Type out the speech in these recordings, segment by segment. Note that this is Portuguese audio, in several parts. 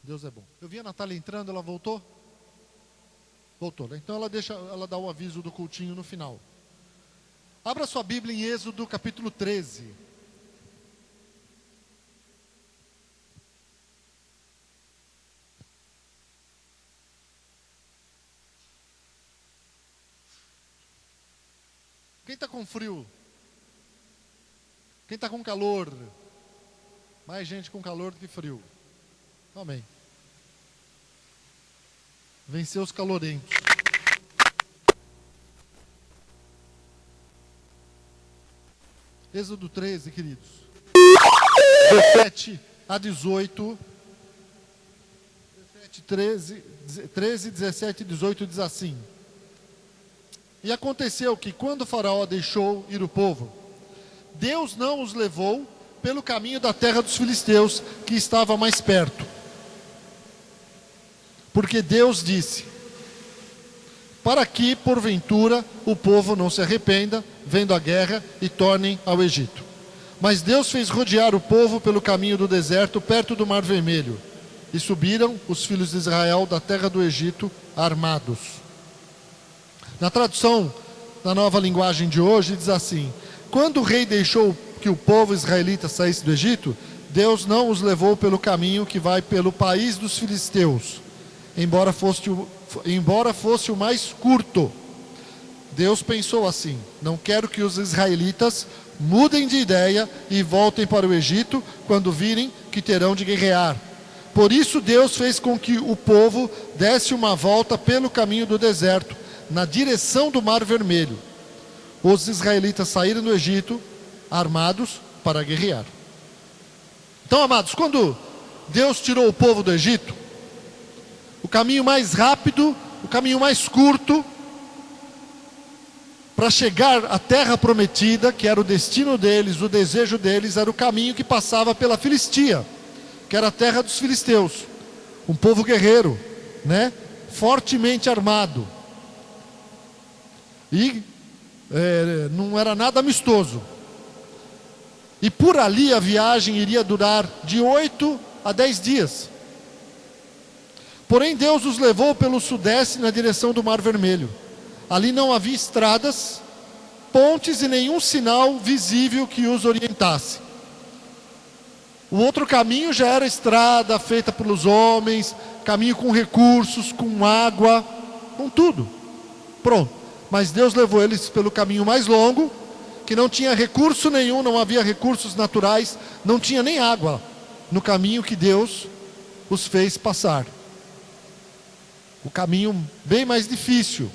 Deus é bom. Eu vi a Natália entrando, ela voltou? Voltou, né? Então ela dá o aviso do cultinho no final. Abra sua Bíblia em Êxodo capítulo 13. Quem está com frio? Quem está com calor? Mais gente com calor do que frio. Amém. Vencer os calorentos. Êxodo 13, queridos. 17 a 18. 13, 17 e 18 diz assim. E aconteceu que quando o faraó deixou ir o povo, Deus não os levou pelo caminho da terra dos filisteus, que estava mais perto. Porque Deus disse, para que, porventura, o povo não se arrependa, vendo a guerra, e tornem ao Egito. Mas Deus fez rodear o povo pelo caminho do deserto, perto do Mar Vermelho. E subiram os filhos de Israel da terra do Egito, armados. Na tradução da nova linguagem de hoje, diz assim: quando o rei deixou que o povo israelita saísse do Egito, Deus não os levou pelo caminho que vai pelo país dos filisteus, embora fosse o mais curto. Deus pensou assim: não quero que os israelitas mudem de ideia e voltem para o Egito quando virem que terão de guerrear. Por isso Deus fez com que o povo desse uma volta pelo caminho do deserto, na direção do Mar Vermelho. Os israelitas saíram do Egito armados para guerrear. Então, amados, quando Deus tirou o povo do Egito, o caminho mais rápido, o caminho mais curto para chegar à terra prometida, que era o destino deles, o desejo deles, era o caminho que passava pela Filistia, que era a terra dos filisteus. Um povo guerreiro, né? Fortemente armado. E não era nada amistoso. E por ali a viagem iria durar de 8 a 10 dias. Porém Deus os levou pelo sudeste na direção do Mar Vermelho. Ali não havia estradas, pontes e nenhum sinal visível que os orientasse. O outro caminho já era estrada feita pelos homens, caminho com recursos, com água, com tudo. Pronto. Mas Deus levou eles pelo caminho mais longo, que não tinha recurso nenhum, não havia recursos naturais, não tinha nem água no caminho que Deus os fez passar. O caminho bem mais difícil.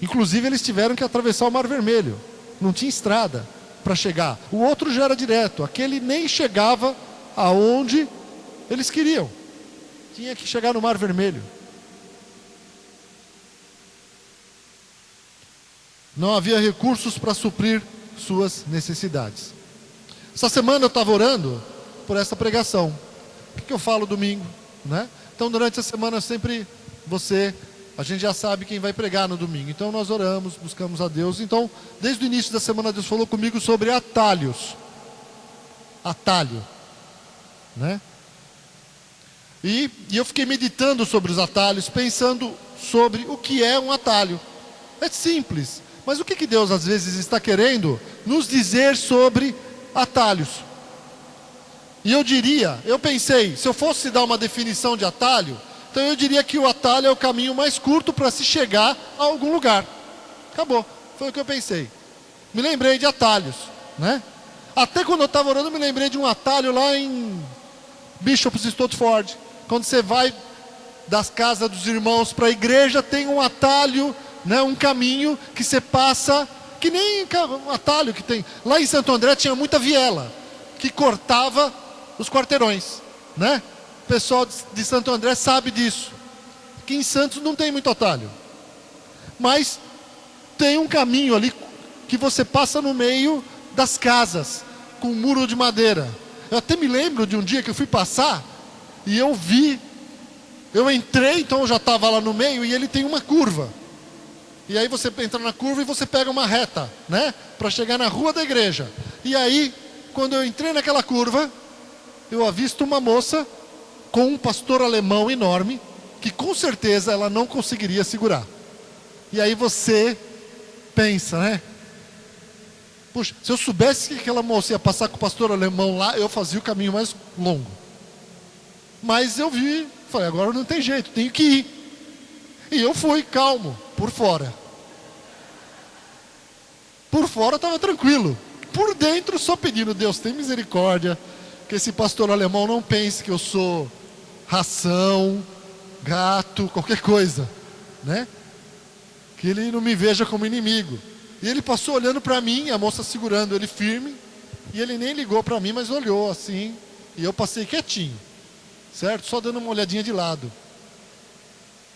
Inclusive eles tiveram que atravessar o Mar Vermelho. Não tinha estrada para chegar. O outro já era direto, aquele nem chegava aonde eles queriam. Tinha que chegar no Mar Vermelho. Não havia recursos para suprir suas necessidades. Essa semana eu estava orando por essa pregação. O que eu falo domingo, né? Então durante a semana sempre a gente já sabe quem vai pregar no domingo. Então nós oramos, buscamos a Deus. Então desde o início da semana Deus falou comigo sobre atalhos. Atalho, né? E eu fiquei meditando sobre os atalhos, pensando sobre o que é um atalho. É simples. Mas o que Deus às vezes está querendo nos dizer sobre atalhos? E eu pensei, se eu fosse dar uma definição de atalho, então eu diria que o atalho é o caminho mais curto para se chegar a algum lugar. Acabou, foi o que eu pensei. Me lembrei de atalhos, né? Até quando eu estava orando, me lembrei de um atalho lá em Bishop's Stortford. Quando você vai das casas dos irmãos para a igreja, tem um atalho, né, um caminho que você passa, que nem um atalho que tem. Lá em Santo André tinha muita viela, que cortava os quarteirões, né? O pessoal de Santo André sabe disso. Que em Santos não tem muito atalho. Mas tem um caminho ali que você passa no meio das casas, com um muro de madeira. Eu até me lembro de um dia que eu fui passar, e eu entrei, então eu já estava lá no meio, e ele tem uma curva. E aí você entra na curva e você pega uma reta, né? Para chegar na rua da igreja. E aí, quando eu entrei naquela curva, eu avisto uma moça com um pastor alemão enorme, que com certeza ela não conseguiria segurar. E aí você pensa, né? Puxa, se eu soubesse que aquela moça ia passar com o pastor alemão lá, eu fazia o caminho mais longo. Mas eu vi, falei, agora não tem jeito, tenho que ir. E eu fui calmo, por fora. Por fora estava tranquilo. Por dentro só pedindo, Deus, tem misericórdia, que esse pastor alemão não pense que eu sou ração, gato, qualquer coisa, né? Que ele não me veja como inimigo. E ele passou olhando para mim, a moça segurando ele firme, e ele nem ligou para mim, mas olhou assim, e eu passei quietinho, certo? Só dando uma olhadinha de lado.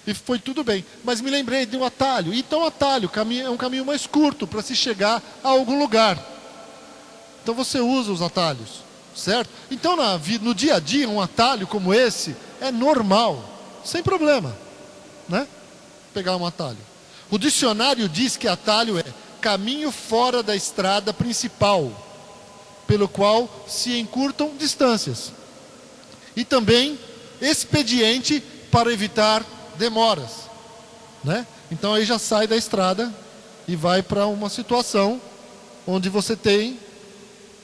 E foi tudo bem. Mas me lembrei de um atalho. Então, atalho é um caminho mais curto para se chegar a algum lugar. Então, você usa os atalhos, certo? Então, no dia a dia, um atalho como esse é normal, sem problema, né? Pegar um atalho. O dicionário diz que atalho é caminho fora da estrada principal, pelo qual se encurtam distâncias. E também expediente para evitar demoras, né? Então aí já sai da estrada e vai para uma situação onde você tem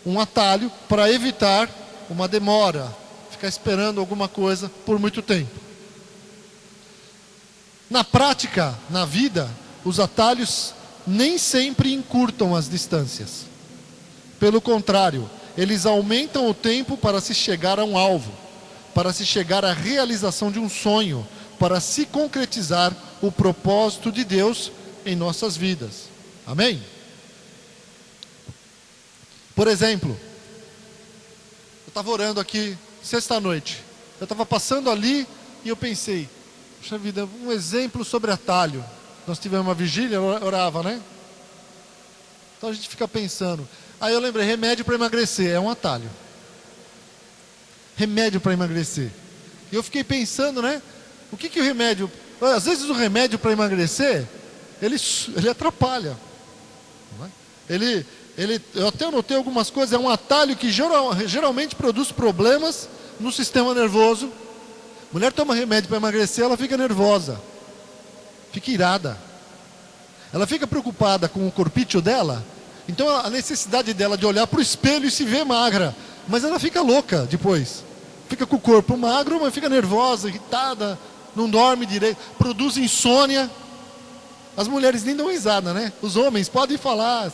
um atalho para evitar uma demora, ficar esperando alguma coisa por muito tempo. Na prática, na vida, os atalhos nem sempre encurtam as distâncias. Pelo contrário, eles aumentam o tempo para se chegar a um alvo, para se chegar à realização de um sonho, para se concretizar o propósito de Deus em nossas vidas. Amém? Por exemplo, eu estava orando aqui sexta-noite. Eu estava passando ali e eu pensei, puxa vida, um exemplo sobre atalho. Nós tivemos uma vigília, orava, né? Então a gente fica pensando. Aí eu lembrei, remédio para emagrecer, é um atalho. Remédio para emagrecer. E eu fiquei pensando, né? O que o remédio... Às vezes o remédio para emagrecer, ele atrapalha. Não é? Eu até anotei algumas coisas, é um atalho que geralmente produz problemas no sistema nervoso. Mulher toma remédio para emagrecer, ela fica nervosa, fica irada. Ela fica preocupada com o corpício dela, então a necessidade dela de olhar para o espelho e se ver magra. Mas ela fica louca depois. Fica com o corpo magro, mas fica nervosa, irritada, não dorme direito, produz insônia. As mulheres nem dão risada, né? Os homens podem falar,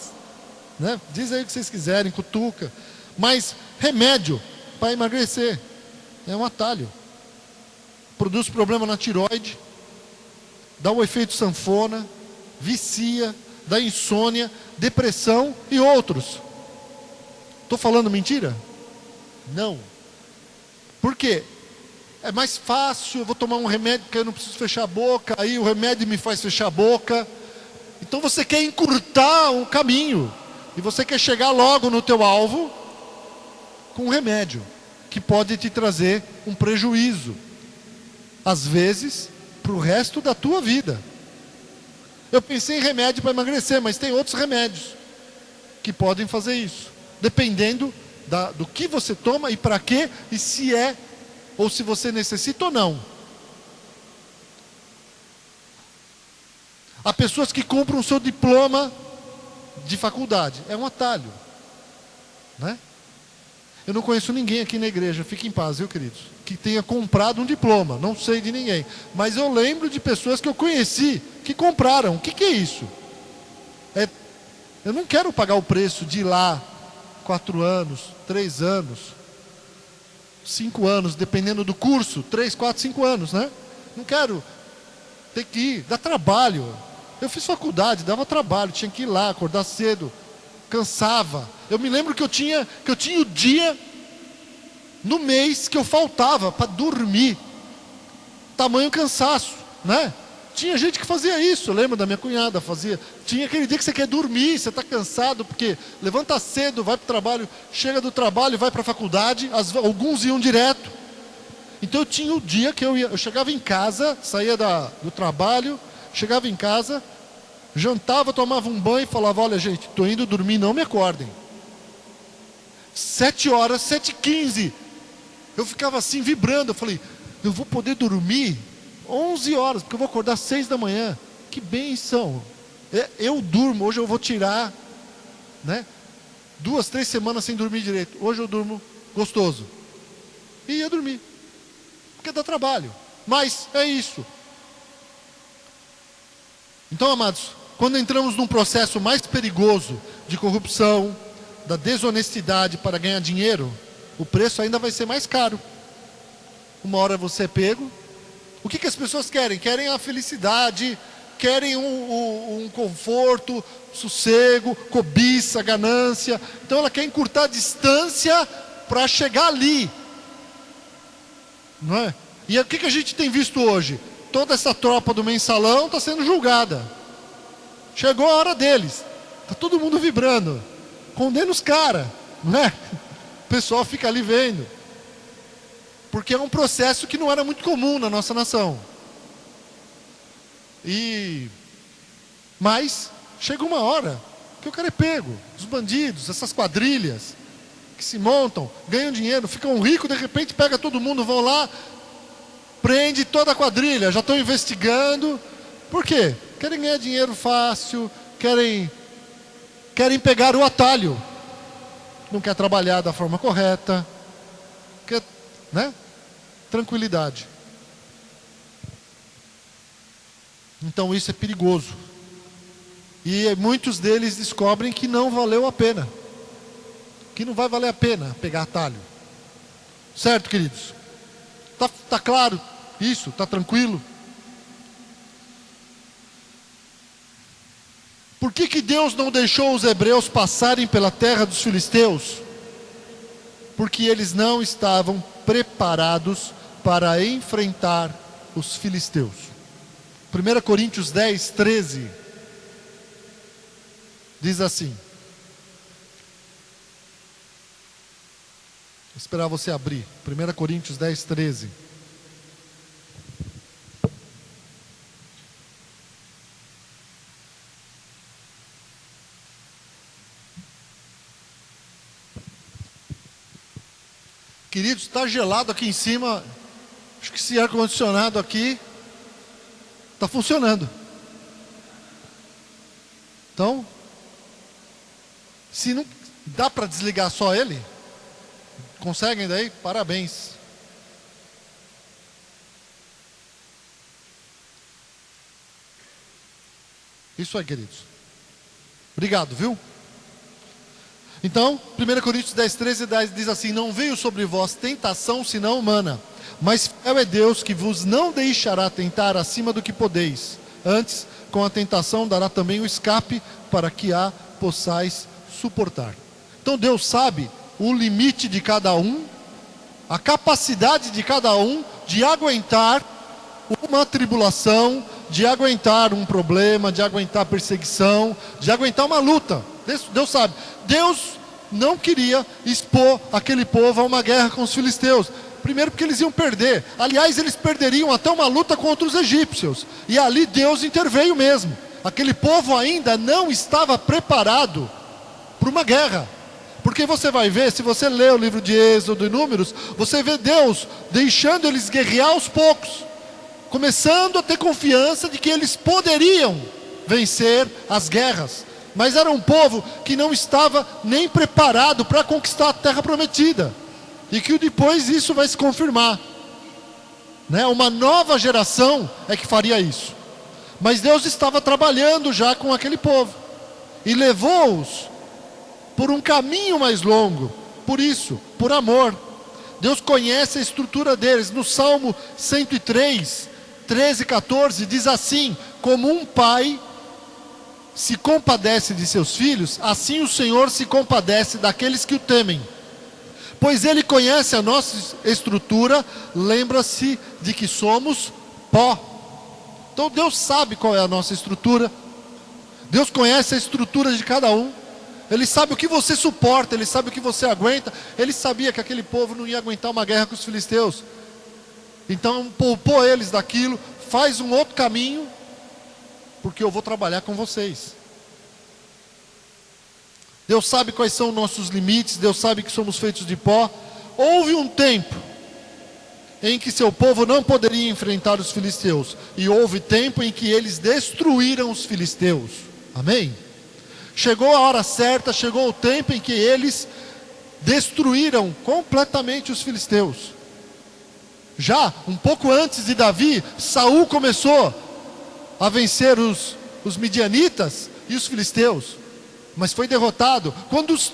né? Diz aí o que vocês quiserem, cutuca. Mas remédio para emagrecer é um atalho. Produz problema na tireoide, dá o efeito sanfona, vicia, dá insônia, depressão e outros. Estou falando mentira? Não. Por quê? É mais fácil, eu vou tomar um remédio porque eu não preciso fechar a boca, aí o remédio me faz fechar a boca. Então você quer encurtar um caminho, e você quer chegar logo no teu alvo com um remédio, que pode te trazer um prejuízo, às vezes, para o resto da tua vida. Eu pensei em remédio para emagrecer, mas tem outros remédios que podem fazer isso, dependendo do que você toma e para quê, e se é ou se você necessita ou não. Há pessoas que compram o seu diploma de faculdade, é um atalho, né? Eu não conheço ninguém aqui na igreja, fique em paz, viu, queridos, que tenha comprado um diploma, não sei de ninguém, mas eu lembro de pessoas que eu conheci, que compraram. O que é isso? Eu não quero pagar o preço de ir lá 4 anos, 3 anos, 5 anos, dependendo do curso, 3, 4, 5 anos, né? Não quero ter que ir, dá trabalho. Eu fiz faculdade, dava trabalho, tinha que ir lá, acordar cedo, cansava. Eu me lembro que eu tinha o dia no mês que eu faltava para dormir, tamanho cansaço, né? Tinha gente que fazia isso, eu lembro da minha cunhada, fazia. Tinha aquele dia que você quer dormir, você está cansado, porque levanta cedo, vai para o trabalho, chega do trabalho, vai para a faculdade, alguns iam direto. Então eu tinha o dia que eu chegava em casa, saía do trabalho, chegava em casa, jantava, tomava um banho e falava, olha gente, estou indo dormir, não me acordem. 7 horas, 7h15, eu ficava assim vibrando, eu falei, eu vou poder dormir 11 horas, porque eu vou acordar 6 da manhã. Que bênção! Eu durmo, hoje eu vou tirar, né? 2, 3 semanas sem dormir direito. Hoje eu durmo gostoso. E ia dormir, porque dá trabalho. Mas é isso. Então, amados, quando entramos num processo mais perigoso de corrupção, da desonestidade para ganhar dinheiro, o preço ainda vai ser mais caro. Uma hora você é pego. O que as pessoas querem? Querem a felicidade, querem um conforto, sossego, cobiça, ganância. Então ela quer encurtar a distância para chegar ali, não é? E o que a gente tem visto hoje? Toda essa tropa do mensalão está sendo julgada. Chegou a hora deles. Está todo mundo vibrando. Condena os caras, não é? O pessoal fica ali vendo. Porque é um processo que não era muito comum na nossa nação. Mas chega uma hora que o cara é pego. Os bandidos, essas quadrilhas que se montam, ganham dinheiro, ficam ricos, de repente pega todo mundo, vão lá, prende toda a quadrilha, já estão investigando. Por quê? Querem ganhar dinheiro fácil, querem pegar o atalho. Não quer trabalhar da forma correta, quer, né? Tranquilidade. Então isso é perigoso. E muitos deles descobrem que não valeu a pena. Que não vai valer a pena pegar atalho. Certo, queridos? Tá claro isso? Tá tranquilo? Por que Deus não deixou os hebreus passarem pela terra dos filisteus? Porque eles não estavam preparados para enfrentar os filisteus. 1 Coríntios 10, 13 diz assim. Vou esperar você abrir. 1 Coríntios 10, 13. Queridos, está gelado aqui em cima. Acho que esse ar-condicionado aqui está funcionando. Então, se não dá para desligar só ele, conseguem daí? Parabéns. Isso aí, queridos. Obrigado, viu? Então, 1 Coríntios 10, 13 diz assim: não veio sobre vós tentação senão humana, mas fiel é Deus que vos não deixará tentar acima do que podeis. Antes, com a tentação dará também o escape para que a possais suportar. Então Deus sabe o limite de cada um, a capacidade de cada um de aguentar uma tribulação, de aguentar um problema, de aguentar perseguição, de aguentar uma luta. Deus sabe. Deus não queria expor aquele povo a uma guerra com os filisteus. Primeiro porque eles iam perder. Aliás, eles perderiam até uma luta contra os egípcios. E ali Deus interveio mesmo. Aquele povo ainda não estava preparado para uma guerra. Porque você vai ver, se você ler o livro de Êxodo e Números, você vê Deus deixando eles guerrear aos poucos, começando a ter confiança de que eles poderiam vencer as guerras. Mas era um povo que não estava nem preparado para conquistar a terra prometida. E que depois isso vai se confirmar, né? Uma nova geração é que faria isso. Mas Deus estava trabalhando já com aquele povo. E levou-os por um caminho mais longo. Por isso, por amor. Deus conhece a estrutura deles. No Salmo 103, 13 e 14 diz assim: como um pai se compadece de seus filhos, assim o Senhor se compadece daqueles que o temem. Pois Ele conhece a nossa estrutura, lembra-se de que somos pó. Então Deus sabe qual é a nossa estrutura. Deus conhece a estrutura de cada um. Ele sabe o que você suporta, Ele sabe o que você aguenta. Ele sabia que aquele povo não ia aguentar uma guerra com os filisteus. Então poupou eles daquilo, faz um outro caminho, porque eu vou trabalhar com vocês. Deus sabe quais são nossos limites, Deus sabe que somos feitos de pó. Houve um tempo em que seu povo não poderia enfrentar os filisteus, e houve tempo em que eles destruíram os filisteus. Amém? Chegou a hora certa, chegou o tempo em que eles destruíram completamente os filisteus. Já um pouco antes de Davi, Saul começou a vencer os midianitas e os filisteus, mas foi derrotado.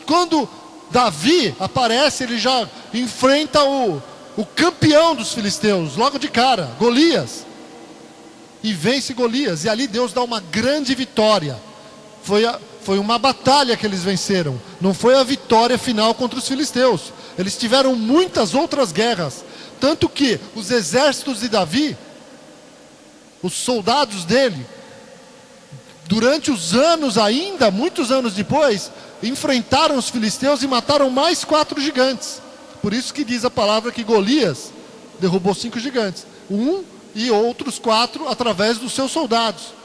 Quando Davi aparece, ele já enfrenta o campeão dos filisteus, logo de cara, Golias, e vence Golias, e ali Deus dá uma grande vitória. Foi uma batalha que eles venceram, não foi a vitória final contra os filisteus. Eles tiveram muitas outras guerras, tanto que os exércitos de Davi, os soldados dele, durante os anos ainda, muitos anos depois, enfrentaram os filisteus e mataram mais 4 gigantes. Por isso que diz a palavra que Golias derrubou 5 gigantes, e outros 4 através dos seus soldados.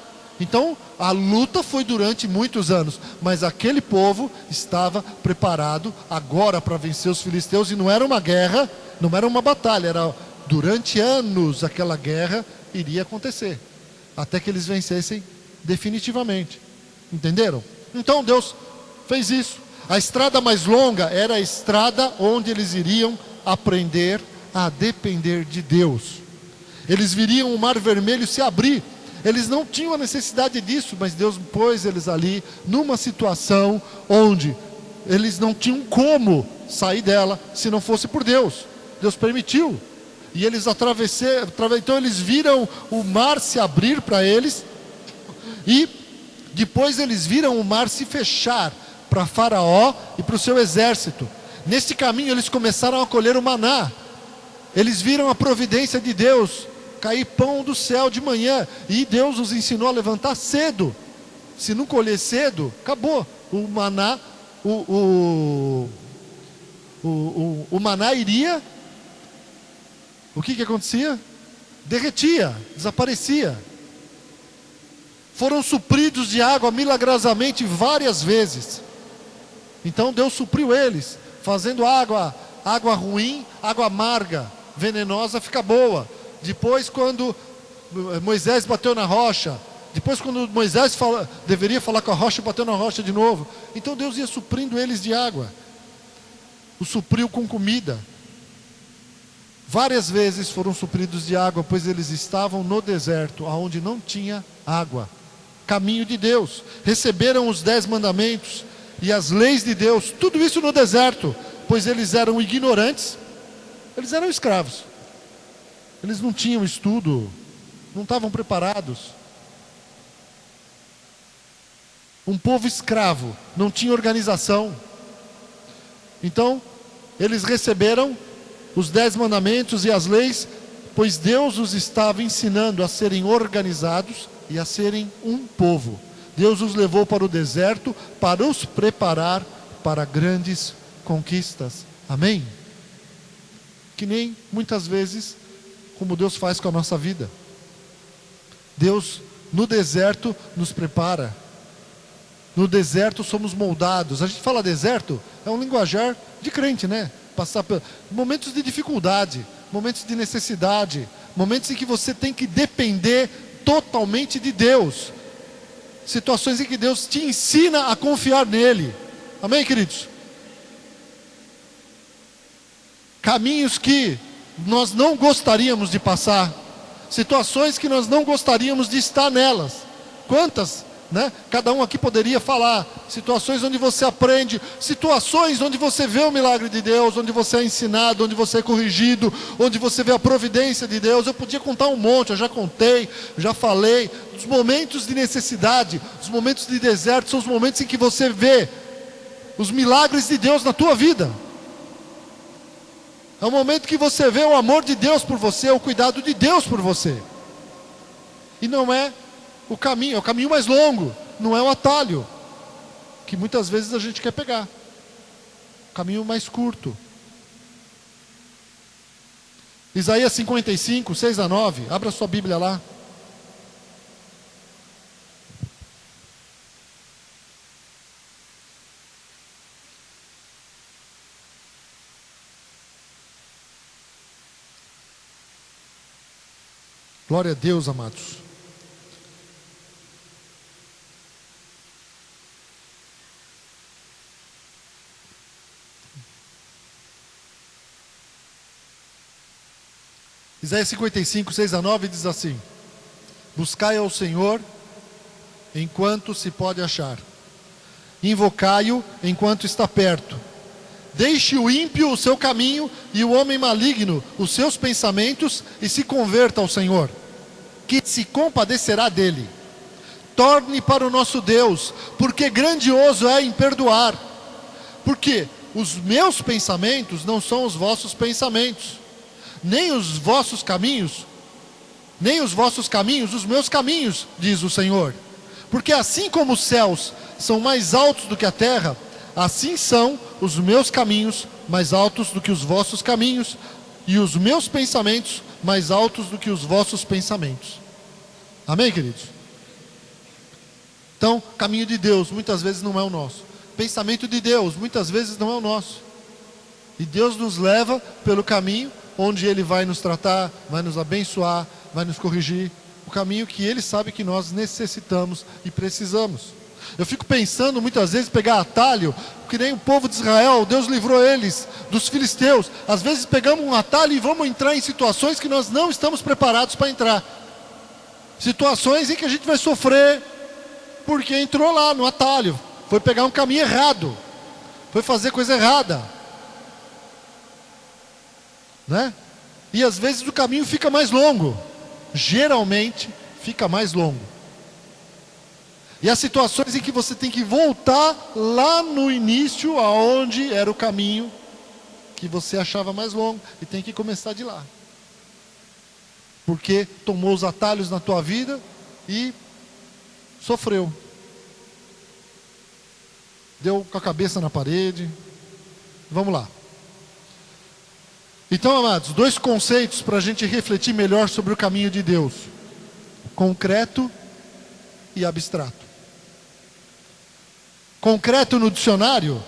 Então a luta foi durante muitos anos, mas aquele povo estava preparado agora para vencer os filisteus, e não era uma guerra, não era uma batalha, era durante anos aquela guerra iria acontecer, até que eles vencessem definitivamente. Entenderam? Então Deus fez isso. A estrada mais longa era a estrada onde eles iriam aprender a depender de Deus. Eles viriam o Mar Vermelho se abrir. Eles não tinham a necessidade disso, mas Deus pôs eles ali numa situação onde eles não tinham como sair dela se não fosse por Deus. Deus permitiu. E eles atravessaram, então eles viram o mar se abrir para eles, e depois eles viram o mar se fechar para Faraó e para o seu exército. Neste caminho eles começaram a colher o maná. Eles viram a providência de Deus, cair pão do céu de manhã, e Deus os ensinou a levantar cedo. Se não colher cedo, acabou. O maná, o maná iria, o que acontecia? Derretia, desaparecia. Foram supridos de água milagrosamente várias vezes. Então Deus supriu eles, fazendo água ruim, água amarga, venenosa, fica boa. Depois, quando Moisés bateu na rocha, depois quando Moisés deveria falar com a rocha, bateu na rocha de novo. Então Deus ia suprindo eles de água. O supriu com comida. Várias vezes foram supridos de água, pois eles estavam no deserto, onde não tinha água. Caminho de Deus. Receberam os 10 mandamentos e as leis de Deus, tudo isso no deserto, pois eles eram ignorantes, eles eram escravos. Eles não tinham estudo, não estavam preparados. Um povo escravo, não tinha organização. Então, eles receberam os 10 mandamentos e as leis, pois Deus os estava ensinando a serem organizados e a serem um povo. Deus os levou para o deserto para os preparar para grandes conquistas. Amém? Que nem muitas vezes como Deus faz com a nossa vida. Deus no deserto nos prepara. No deserto somos moldados. A gente fala deserto, é um linguajar de crente, né? Passar por momentos de dificuldade, momentos de necessidade, momentos em que você tem que depender totalmente de Deus. Situações em que Deus te ensina a confiar nele. Amém, queridos? Caminhos que nós não gostaríamos de passar, situações que nós não gostaríamos de estar nelas. Quantas, né? Cada um aqui poderia falar. Situações onde você aprende, situações onde você vê o milagre de Deus, onde você é ensinado, onde você é corrigido, onde você vê a providência de Deus. Eu podia contar um monte, eu já contei, já falei. Os momentos de necessidade, os momentos de deserto, são os momentos em que você vê os milagres de Deus na tua vida. É o momento que você vê o amor de Deus por você, o cuidado de Deus por você. E não é o caminho, é o caminho mais longo, não é o atalho, que muitas vezes a gente quer pegar. O caminho mais curto. Isaías 55, 6-9, abra sua Bíblia lá. Glória a Deus, amados. Isaías 55, 6-9 diz assim: buscai ao Senhor enquanto se pode achar, invocai-o enquanto está perto. Deixe o ímpio o seu caminho e o homem maligno os seus pensamentos, e se converta ao Senhor, que se compadecerá dele. Torne para o nosso Deus, porque grandioso é em perdoar. Porque os meus pensamentos não são os vossos pensamentos, nem os vossos caminhos os meus caminhos, diz o Senhor. Porque assim como os céus são mais altos do que a terra, assim são os meus caminhos mais altos do que os vossos caminhos, e os meus pensamentos mais altos do que os vossos pensamentos. Amém, queridos? Então, caminho de Deus muitas vezes não é o nosso. Pensamento de Deus muitas vezes não é o nosso. E Deus nos leva pelo caminho onde Ele vai nos tratar, vai nos abençoar, vai nos corrigir. O caminho que Ele sabe que nós necessitamos e precisamos. Eu fico pensando muitas vezes pegar atalho, que nem o povo de Israel, Deus livrou eles dos filisteus. Às vezes pegamos um atalho e vamos entrar em situações que nós não estamos preparados para entrar. Situações em que a gente vai sofrer, porque entrou lá no atalho, foi pegar um caminho errado, foi fazer coisa errada, né? E às vezes o caminho fica mais longo, geralmente fica mais longo. E há situações em que você tem que voltar lá no início, aonde era o caminho que você achava mais longo, e tem que começar de lá. Porque tomou os atalhos na tua vida e sofreu. Deu com a cabeça na parede. Vamos lá. Então, amados, dois conceitos para a gente refletir melhor sobre o caminho de Deus: concreto e abstrato. Concreto no dicionário,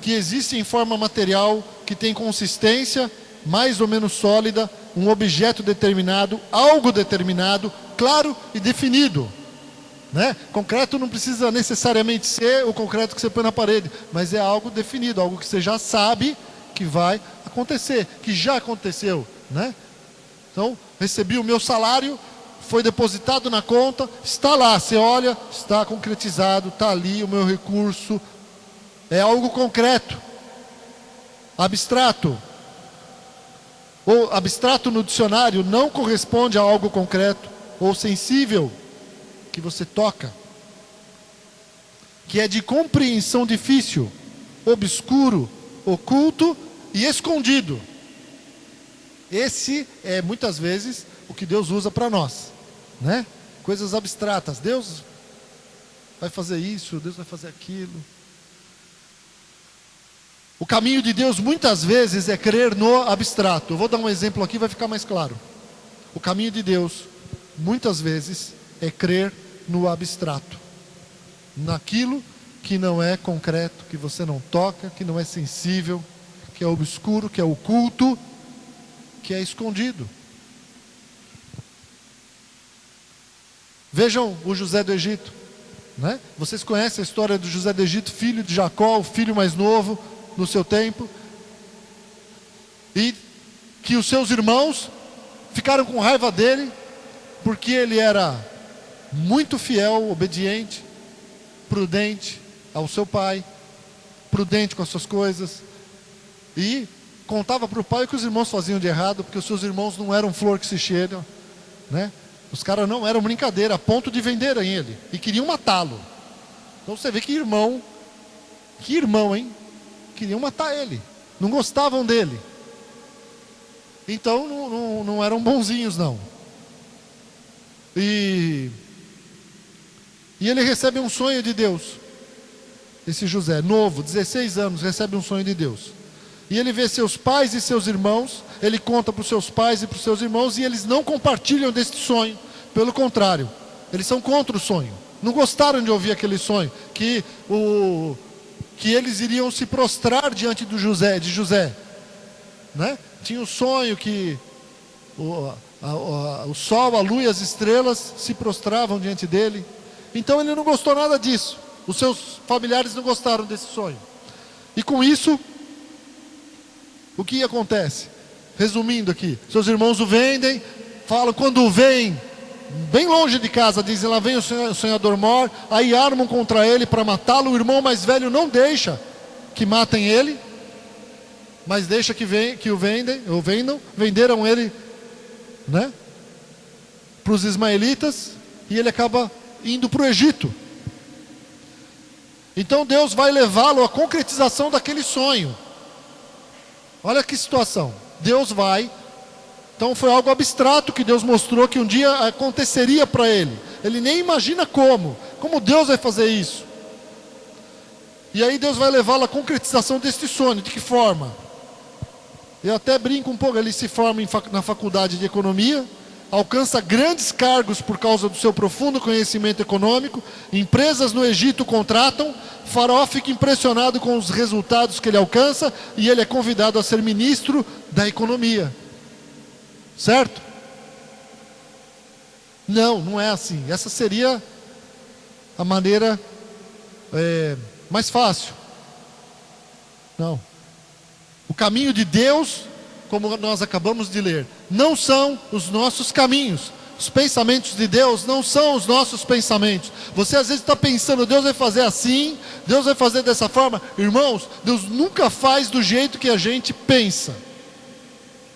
que existe em forma material, que tem consistência mais ou menos sólida, um objeto determinado, algo determinado, claro e definido, né? Concreto não precisa necessariamente ser o concreto que você põe na parede, mas é algo definido, algo que você já sabe que vai acontecer, que já aconteceu, né? Então, recebi o meu salário, foi depositado na conta, está lá, você olha, está concretizado, está ali o meu recurso. É algo concreto. Abstrato, ou abstrato no dicionário, não corresponde a algo concreto ou sensível que você toca, que é de compreensão difícil, obscuro, oculto e escondido. Esse é muitas vezes o que Deus usa para nós, né? Coisas abstratas. Deus vai fazer isso, Deus vai fazer aquilo. O caminho de Deus muitas vezes é crer no abstrato. Eu vou dar um exemplo aqui, vai ficar mais claro. O caminho de Deus muitas vezes é crer no abstrato, naquilo que não é concreto, que você não toca, que não é sensível, que é obscuro, que é oculto, que é escondido. Vejam o José do Egito, né? Vocês conhecem a história do José do Egito, filho de Jacó, o filho mais novo no seu tempo, e que os seus irmãos ficaram com raiva dele, porque ele era muito fiel, obediente, prudente ao seu pai, prudente com as suas coisas, e contava para o pai o que os irmãos faziam de errado, porque os seus irmãos não eram flor que se cheira, né? Os caras não eram brincadeira, a ponto de venderem ele, e queriam matá-lo. Então você vê que irmão, hein? Queriam matar ele, não gostavam dele. Então não eram bonzinhos não. E ele recebe um sonho de Deus. Esse José, novo, 16 anos, recebe um sonho de Deus. E ele vê seus pais e seus irmãos, ele conta para os seus pais e para os seus irmãos, e eles não compartilham deste sonho. Pelo contrário, eles são contra o sonho. Não gostaram de ouvir aquele sonho, que eles iriam se prostrar diante de José, né? Tinha o sonho que o sol, a lua e as estrelas se prostravam diante dele. Então ele não gostou nada disso. Os seus familiares não gostaram desse sonho. E com isso, o que acontece? Resumindo aqui, seus irmãos o vendem, falam, quando vem, bem longe de casa, dizem, lá vem o sonhador mor, aí armam contra ele para matá-lo. O irmão mais velho não deixa que matem ele, mas deixa que o vendam, venderam ele, né, para os ismaelitas, e ele acaba indo para o Egito. Então Deus vai levá-lo à concretização daquele sonho. Olha que situação. Deus vai. Então foi algo abstrato que Deus mostrou que um dia aconteceria para ele. Ele nem imagina como Deus vai fazer isso. E aí Deus vai levá-lo à concretização deste sonho. De que forma? Eu até brinco um pouco. Ele se forma na faculdade de economia, alcança grandes cargos por causa do seu profundo conhecimento econômico. Empresas no Egito o contratam. Faraó fica impressionado com os resultados que ele alcança, e ele é convidado a ser ministro da economia. Certo? Não é assim. Essa seria a maneira mais fácil. Não. O caminho de Deus, como nós acabamos de ler, não são os nossos caminhos. Os pensamentos de Deus não são os nossos pensamentos. Você às vezes está pensando, Deus vai fazer assim, Deus vai fazer dessa forma. Irmãos, Deus nunca faz do jeito que a gente pensa.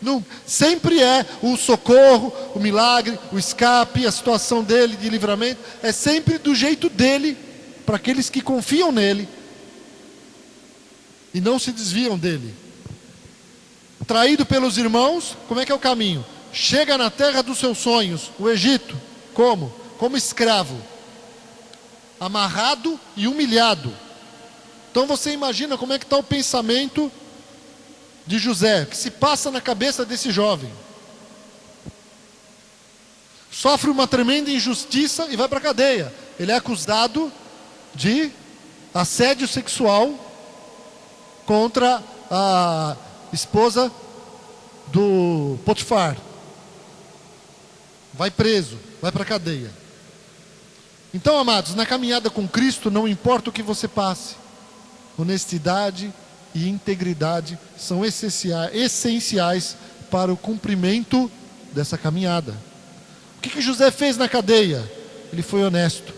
Não, sempre é o socorro, o milagre, o escape, a situação dele de livramento. É sempre do jeito dele, para aqueles que confiam nele e não se desviam dele. Traído pelos irmãos, como é que é o caminho? Chega na terra dos seus sonhos, o Egito. Como? Como escravo, amarrado e humilhado. Então você imagina como é que está o pensamento de José, que se passa na cabeça desse jovem. Sofre uma tremenda injustiça e vai para a cadeia. Ele é acusado de assédio sexual contra a esposa do Potifar. Vai preso, vai para a cadeia. Então, amados, na caminhada com Cristo, não importa o que você passe, honestidade e integridade são essenciais para o cumprimento dessa caminhada. O que José fez na cadeia? Ele foi honesto.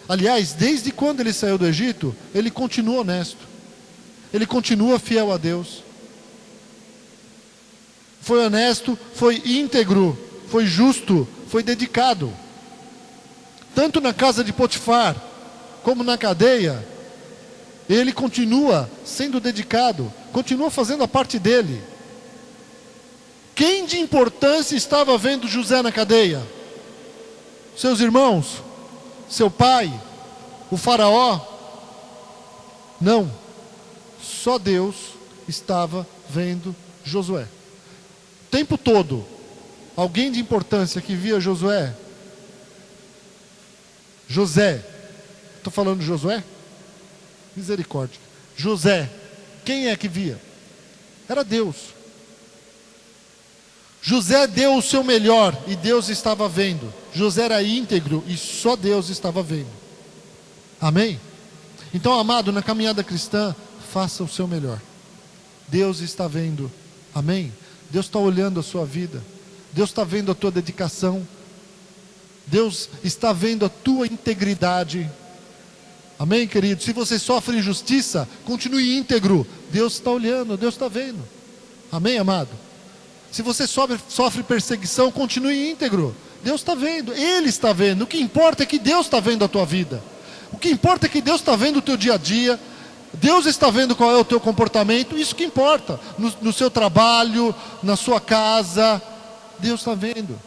Aliás, desde quando ele saiu do Egito, ele continua honesto. Ele continua fiel a Deus. Foi honesto, foi íntegro, foi justo, foi dedicado. Tanto na casa de Potifar, como na cadeia, ele continua sendo dedicado, continua fazendo a parte dele. Quem de importância estava vendo José na cadeia? Seus irmãos? Seu pai? O faraó? Não. Só Deus estava vendo Josué. O tempo todo, alguém de importância que via José? Estou falando de Josué? Misericórdia. José, quem é que via? Era Deus. José deu o seu melhor e Deus estava vendo. José era íntegro e só Deus estava vendo. Amém? Então, amado, na caminhada cristã, faça o seu melhor. Deus está vendo. Amém? Deus está olhando a sua vida. Deus está vendo a tua dedicação. Deus está vendo a tua integridade. Amém, querido? Se você sofre injustiça, continue íntegro. Deus está olhando, Deus está vendo. Amém, amado? Se você sofre perseguição, continue íntegro. Deus está vendo, Ele está vendo. O que importa é que Deus está vendo a tua vida. O que importa é que Deus está vendo o teu dia a dia. Deus está vendo qual é o teu comportamento. Isso que importa. No seu trabalho, na sua casa. Deus está vendo.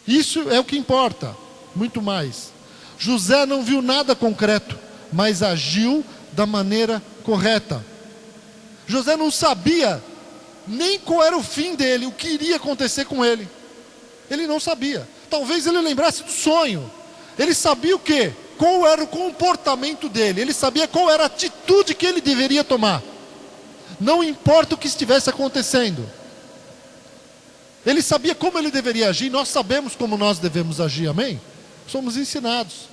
Isso é o que importa. Muito mais. José não viu nada concreto, mas agiu da maneira correta. José não sabia nem qual era o fim dele, o que iria acontecer com ele. Ele não sabia. Talvez ele lembrasse do sonho. Ele sabia o quê? Qual era o comportamento dele. Ele sabia qual era a atitude que ele deveria tomar. Não importa o que estivesse acontecendo. Ele sabia como ele deveria agir, nós sabemos como nós devemos agir, amém? Somos ensinados,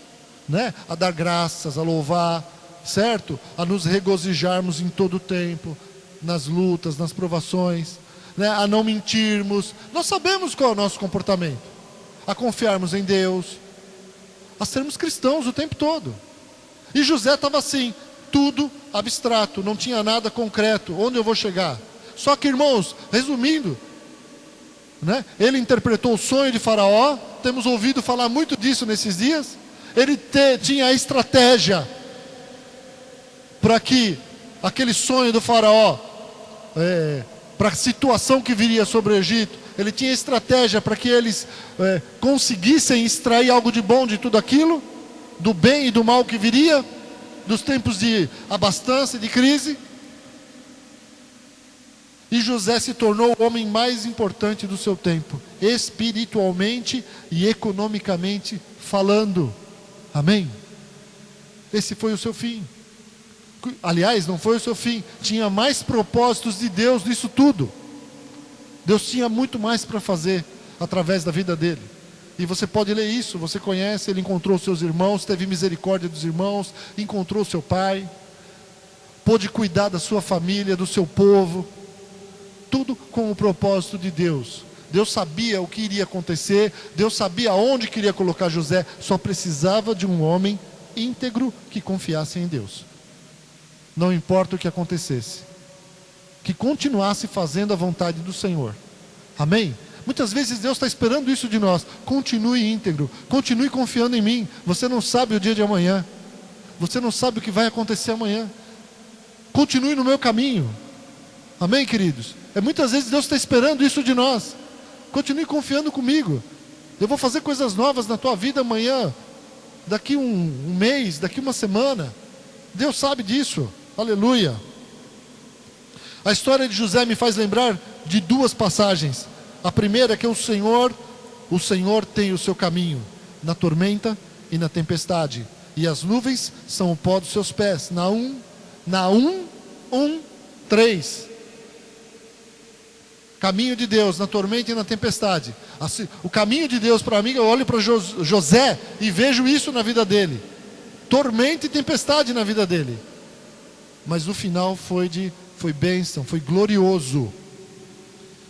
né? A dar graças, a louvar, certo? A nos regozijarmos em todo o tempo, nas lutas, nas provações, né? A não mentirmos. Nós sabemos qual é o nosso comportamento. A confiarmos em Deus, a sermos cristãos o tempo todo. E José estava assim, tudo abstrato, não tinha nada concreto. Onde eu vou chegar? Só que, irmãos, resumindo, né? Ele interpretou o sonho de Faraó. Temos ouvido falar muito disso nesses dias. Ele tinha a estratégia para que aquele sonho do Faraó, para a situação que viria sobre o Egito, ele tinha estratégia para que eles conseguissem extrair algo de bom de tudo aquilo, do bem e do mal que viria, dos tempos de abastança e de crise. E José se tornou o homem mais importante do seu tempo, espiritualmente e economicamente falando. Amém? Esse foi o seu fim. Aliás, não foi o seu fim. Tinha mais propósitos de Deus nisso tudo. Deus tinha muito mais para fazer através da vida dele. E você pode ler isso, você conhece, ele encontrou seus irmãos, teve misericórdia dos irmãos, encontrou seu pai, pôde cuidar da sua família, do seu povo. Tudo com o propósito de Deus. Deus sabia o que iria acontecer, Deus sabia onde queria colocar José, só precisava de um homem íntegro que confiasse em Deus. Não importa o que acontecesse, que continuasse fazendo a vontade do Senhor. Amém? Muitas vezes Deus está esperando isso de nós. Continue íntegro, continue confiando em mim. Você não sabe o dia de amanhã, você não sabe o que vai acontecer amanhã. Continue no meu caminho. Amém, queridos? Muitas vezes Deus está esperando isso de nós. Continue confiando comigo. Eu vou fazer coisas novas na tua vida amanhã, daqui um mês, daqui uma semana. Deus sabe disso. Aleluia. A história de José me faz lembrar de duas passagens. A primeira é que o Senhor tem o seu caminho na tormenta e na tempestade, e as nuvens são o pó dos seus pés. Naum 1:3. Caminho de Deus na tormenta e na tempestade. Assim, o caminho de Deus para mim, eu olho para José e vejo isso na vida dele. Tormenta e tempestade na vida dele. Mas o final foi bênção, foi glorioso.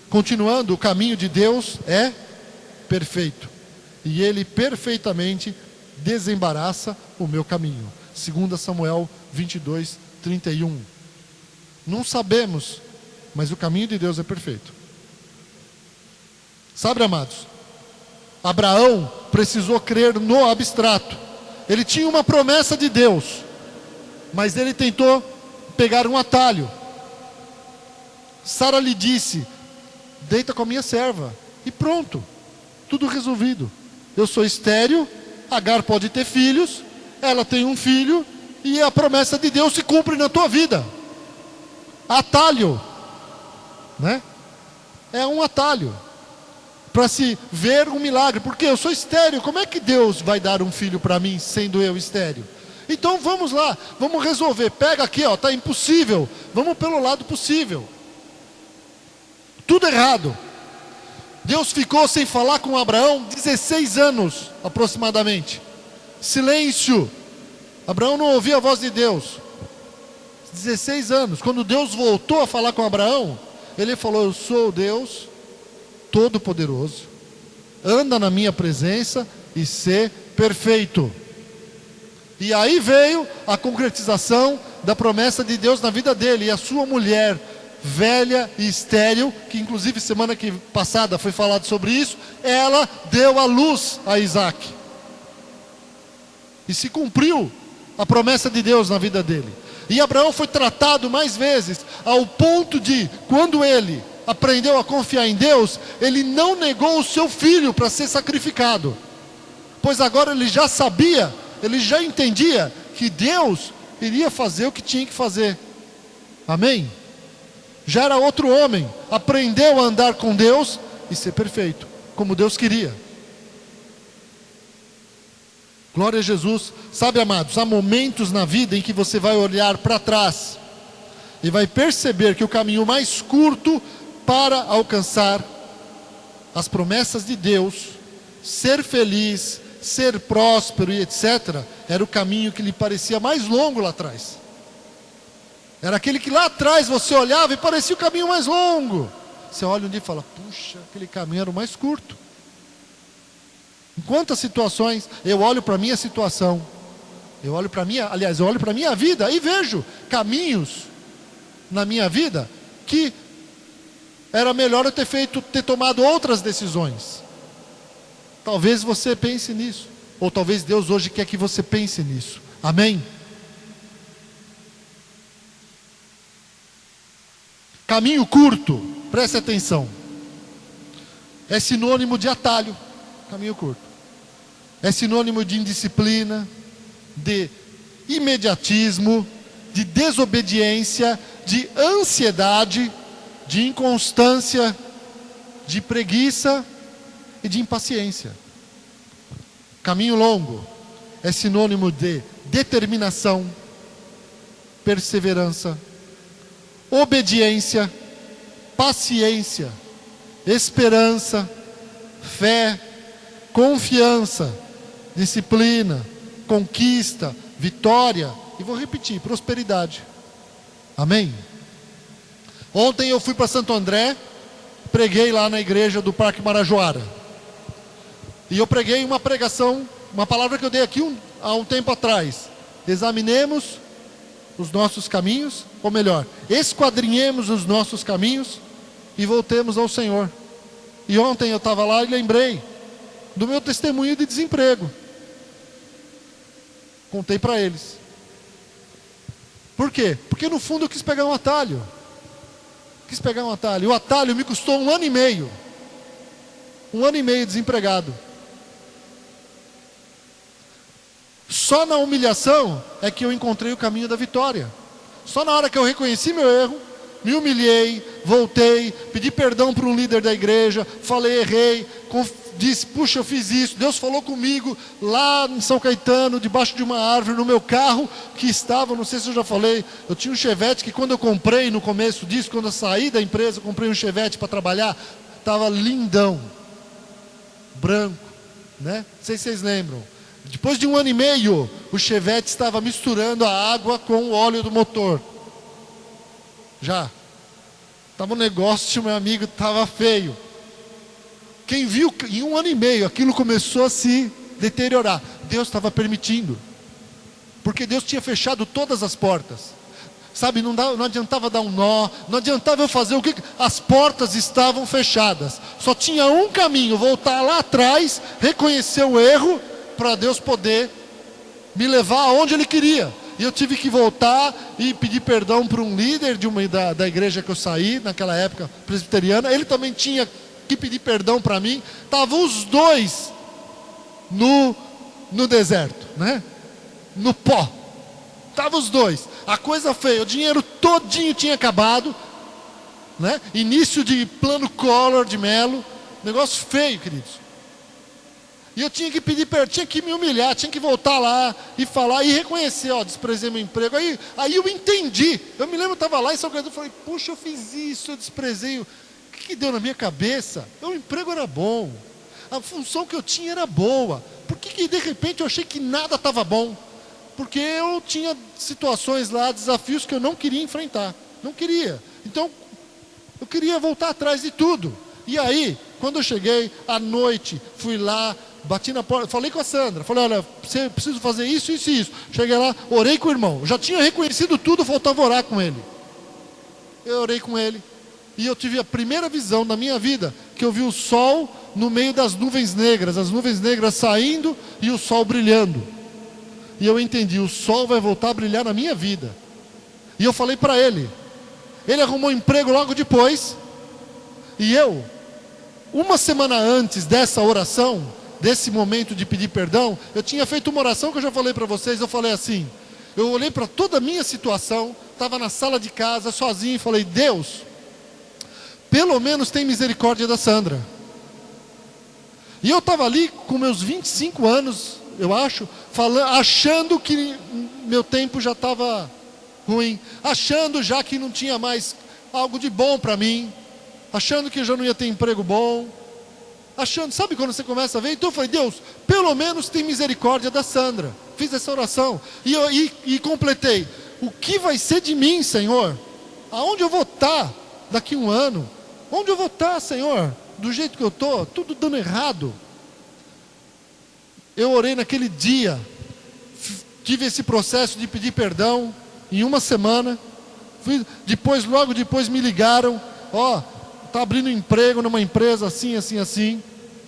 Continuando, o caminho de Deus é perfeito. E ele perfeitamente desembaraça o meu caminho. 2 Samuel 22:31. Não sabemos, mas o caminho de Deus é perfeito. Sabe, amados, Abraão precisou crer no abstrato. Ele tinha uma promessa de Deus, mas ele tentou pegar um atalho. Sara lhe disse: deita com a minha serva, e pronto, tudo resolvido. Eu sou estéril, Agar pode ter filhos, ela tem um filho, e a promessa de Deus se cumpre na tua vida. Atalho, né? É um atalho para se ver um milagre, porque eu sou estéril. Como é que Deus vai dar um filho para mim sendo eu estéril? Então vamos lá, vamos resolver. Pega aqui, ó, tá impossível. Vamos pelo lado possível. Tudo errado. Deus ficou sem falar com Abraão 16 anos aproximadamente. Silêncio. Abraão não ouvia a voz de Deus. 16 anos. Quando Deus voltou a falar com Abraão, ele falou: eu sou o Deus Todo-Poderoso, anda na minha presença e sê perfeito. E aí veio a concretização da promessa de Deus na vida dele. E a sua mulher, velha e estéril, que inclusive semana passada foi falado sobre isso, ela deu à luz a Isaac. E se cumpriu a promessa de Deus na vida dele. E Abraão foi tratado mais vezes, ao ponto de, quando ele aprendeu a confiar em Deus, ele não negou o seu filho para ser sacrificado, pois agora ele já sabia, ele já entendia que Deus iria fazer o que tinha que fazer. Amém? Já era outro homem, aprendeu a andar com Deus e ser perfeito, como Deus queria. Glória a Jesus. Sabe, amados, há momentos na vida em que você vai olhar para trás e vai perceber que o caminho mais curto para alcançar as promessas de Deus, ser feliz, ser próspero e etc., era o caminho que lhe parecia mais longo lá atrás. Era aquele que lá atrás você olhava e parecia o caminho mais longo. Você olha um dia e fala, puxa, aquele caminho era o mais curto. Em quantas situações eu olho para a minha situação, eu olho para a minha vida e vejo caminhos na minha vida que era melhor eu ter tomado outras decisões. Talvez você pense nisso, ou talvez Deus hoje quer que você pense nisso. Amém? Caminho curto, preste atenção, é sinônimo de atalho. Caminho curto é sinônimo de indisciplina, de imediatismo, de desobediência, de ansiedade, de inconstância, de preguiça e de impaciência. Caminho longo é sinônimo de determinação, perseverança, obediência, paciência, esperança, fé, confiança, disciplina, conquista, vitória e vou repetir, prosperidade. Amém? Ontem eu fui para Santo André, preguei lá na igreja do Parque Marajoara. E eu preguei uma pregação, uma palavra que eu dei aqui há um tempo atrás. Examinemos os nossos caminhos, ou melhor, esquadrinhemos os nossos caminhos e voltemos ao Senhor. E ontem eu estava lá e lembrei do meu testemunho de desemprego. Contei para eles. Por quê? Porque no fundo eu quis pegar um atalho. O atalho me custou 1 ano e meio. 1 ano e meio desempregado. Só na humilhação é que eu encontrei o caminho da vitória. Só na hora que eu reconheci meu erro, me humilhei, voltei, pedi perdão para um líder da igreja, falei, errei, disse, puxa, eu fiz isso, Deus falou comigo lá em São Caetano, debaixo de uma árvore, no meu carro que estava, não sei se eu já falei, eu tinha um Chevette que quando eu comprei no começo disso, quando eu saí da empresa, eu comprei um Chevette para trabalhar, estava lindão, branco, né? Não sei se vocês lembram. Depois de 1 ano e meio, o Chevette estava misturando a água com o óleo do motor. Já. Estava um negócio, meu amigo, estava feio. Quem viu, em 1 ano e meio, aquilo começou a se deteriorar. Deus estava permitindo. Porque Deus tinha fechado todas as portas. Sabe, não adiantava dar um nó, não adiantava eu fazer o que... As portas estavam fechadas. Só tinha um caminho, voltar lá atrás, reconhecer o erro, para Deus poder me levar aonde Ele queria. E eu tive que voltar e pedir perdão para um líder da igreja que eu saí, naquela época, presbiteriana. Ele também tinha que pedir perdão para mim. Estavam os dois no deserto, né? No pó. Estavam os dois. A coisa feia, o dinheiro todinho tinha acabado, né? Início de plano Collor de Mello. Negócio feio, queridos. E eu tinha que pedir perdão, tinha que me humilhar, tinha que voltar lá e falar e reconhecer, desprezei meu emprego. Aí eu entendi. Eu me lembro, eu estava lá em São Caetano, falei, puxa, eu fiz isso, eu desprezei. O que deu na minha cabeça? Meu emprego era bom, a função que eu tinha era boa. Por que de repente eu achei que nada estava bom? Porque eu tinha situações lá, desafios que eu não queria enfrentar. Não queria. Então, eu queria voltar atrás de tudo. E aí, quando eu cheguei, à noite, fui lá, bati na porta, falei com a Sandra, falei, olha, você precisa fazer isso, isso e isso. Cheguei lá, orei com o irmão, já tinha reconhecido tudo, faltava orar com ele. Eu orei com ele, e eu tive a primeira visão da minha vida, que eu vi o sol no meio das nuvens negras, as nuvens negras saindo e o sol brilhando. E eu entendi, o sol vai voltar a brilhar na minha vida. E eu falei para ele arrumou emprego logo depois, e eu, 1 semana antes dessa oração, desse momento de pedir perdão, eu tinha feito uma oração que eu já falei para vocês. Eu falei assim, eu olhei para toda a minha situação, estava na sala de casa sozinho e falei, Deus, pelo menos tem misericórdia da Sandra. E eu estava ali com meus 25 anos, eu acho, achando que meu tempo já estava ruim, achando já que não tinha mais algo de bom para mim, achando que eu já não ia ter emprego bom, achando, sabe quando você começa a ver? Então eu falei, Deus, pelo menos tem misericórdia da Sandra. Fiz essa oração e completei. O que vai ser de mim, Senhor? Aonde eu vou estar daqui um ano? Onde eu vou estar, Senhor? Do jeito que eu estou, tudo dando errado. Eu orei naquele dia, tive esse processo de pedir perdão em uma semana. Logo depois me ligaram, está abrindo emprego numa empresa assim, assim, assim.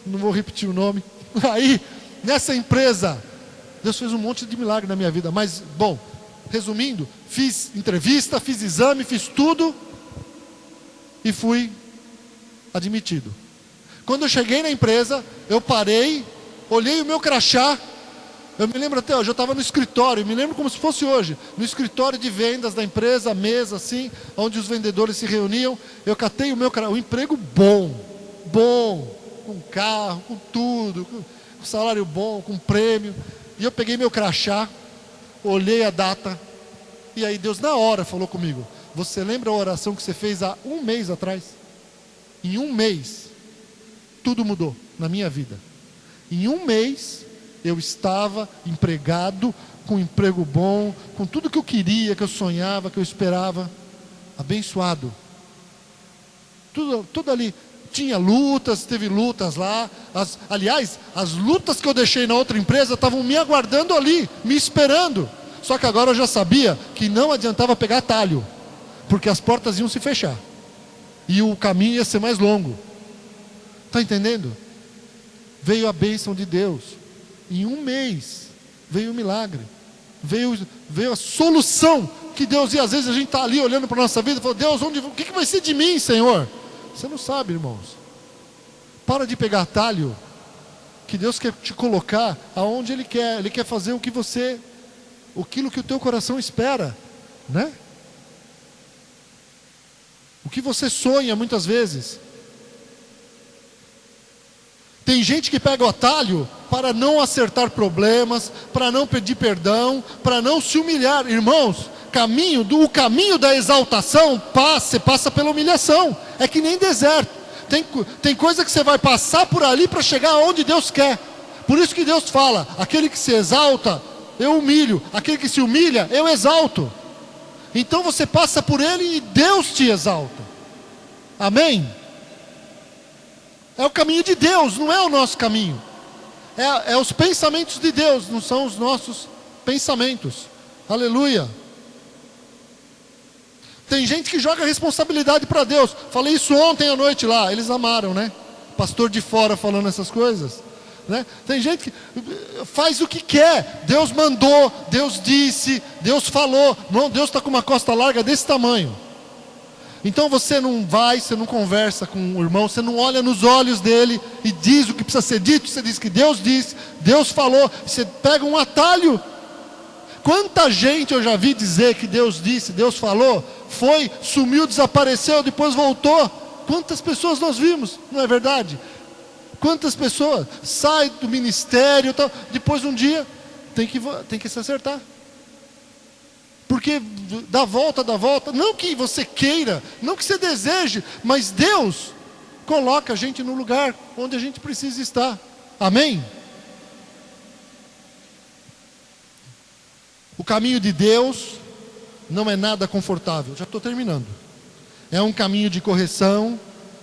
Não vou repetir o nome. Aí, nessa empresa, Deus fez um monte de milagre na minha vida. Mas, bom, resumindo, fiz entrevista, fiz exame, fiz tudo e fui admitido. Quando eu cheguei na empresa, eu parei, olhei o meu crachá. Eu me lembro até hoje, eu estava no escritório, me lembro como se fosse hoje, no escritório de vendas da empresa, mesa assim, onde os vendedores se reuniam. Eu catei um emprego bom, com carro, com tudo, com salário bom, com prêmio. E eu peguei meu crachá, olhei a data, e aí Deus na hora falou comigo: você lembra a oração que você fez há um mês atrás? Em um mês, tudo mudou na minha vida. Em um mês, eu estava empregado, com um emprego bom, com tudo que eu queria, que eu sonhava, que eu esperava, abençoado. Tudo ali. Tinha lutas, teve lutas lá. Aliás, as lutas que eu deixei na outra empresa estavam me aguardando ali, me esperando. Só que agora eu já sabia que não adiantava pegar atalho, porque as portas iam se fechar e o caminho ia ser mais longo. Está entendendo? Veio a bênção de Deus. Em um mês veio o milagre, veio a solução que Deus. E às vezes a gente está ali olhando para a nossa vida e fala: Deus, o que vai ser de mim, Senhor? Você não sabe, irmãos. Para de pegar atalho, que Deus quer te colocar aonde Ele quer. Ele quer fazer aquilo que o teu coração espera, né? O que você sonha muitas vezes. Tem gente que pega o atalho para não acertar problemas, para não pedir perdão, para não se humilhar. Irmãos, o caminho da exaltação passa pela humilhação. É que nem deserto. Tem coisa que você vai passar por ali para chegar aonde Deus quer. Por isso que Deus fala: aquele que se exalta, eu humilho. Aquele que se humilha, eu exalto. Então você passa por ele e Deus te exalta. Amém? É o caminho de Deus, não é o nosso caminho. É os pensamentos de Deus, não são os nossos pensamentos. Aleluia. Tem gente que joga a responsabilidade para Deus. Falei isso ontem à noite lá, eles amaram, né? Pastor de fora falando essas coisas, né? Tem gente que faz o que quer. Deus mandou, Deus disse, Deus falou. Não, Deus está com uma costa larga desse tamanho. Então você não conversa com o irmão, você não olha nos olhos dele e diz o que precisa ser dito. Você diz que Deus disse, Deus falou. Você pega um atalho. Quanta gente eu já vi dizer que Deus disse, Deus falou, sumiu, desapareceu, depois voltou. Quantas pessoas nós vimos, não é verdade? Quantas pessoas saem do ministério, depois um dia tem que se acertar. Porque dá volta, não que você queira, não que você deseje, mas Deus coloca a gente no lugar onde a gente precisa estar. Amém? O caminho de Deus não é nada confortável. Já estou terminando. É um caminho de correção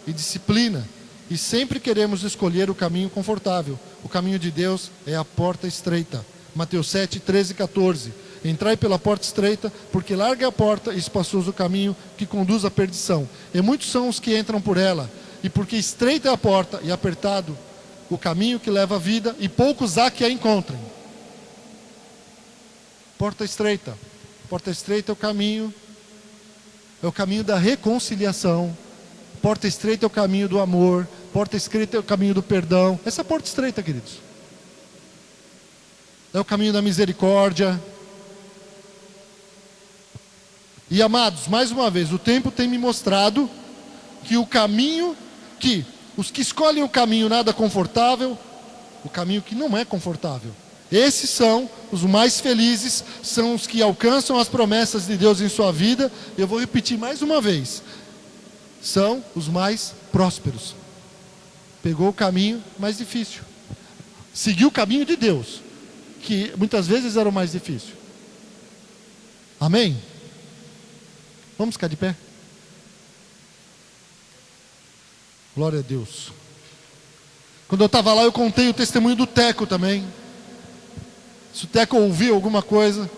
e disciplina. E sempre queremos escolher o caminho confortável. O caminho de Deus é a porta estreita. Mateus 7, 13 e 14. Entrai pela porta estreita, porque larga é a porta e espaçoso o caminho que conduz à perdição. E muitos são os que entram por ela. E porque estreita é a porta e apertado o caminho que leva à vida, e poucos há que a encontrem. Porta estreita. Porta estreita é o caminho da reconciliação. Porta estreita é o caminho do amor. Porta estreita é o caminho do perdão. Essa é a porta estreita, queridos. É o caminho da misericórdia. E amados, mais uma vez, o tempo tem me mostrado que os que escolhem o caminho nada confortável, o caminho que não é confortável, esses são os mais felizes, são os que alcançam as promessas de Deus em sua vida. Eu vou repetir mais uma vez: são os mais prósperos. Pegou o caminho mais difícil. Seguiu o caminho de Deus, que muitas vezes era o mais difícil. Amém? Vamos ficar de pé? Glória a Deus. Quando eu estava lá, eu contei o testemunho do Teco também. Se o Teco ouviu alguma coisa,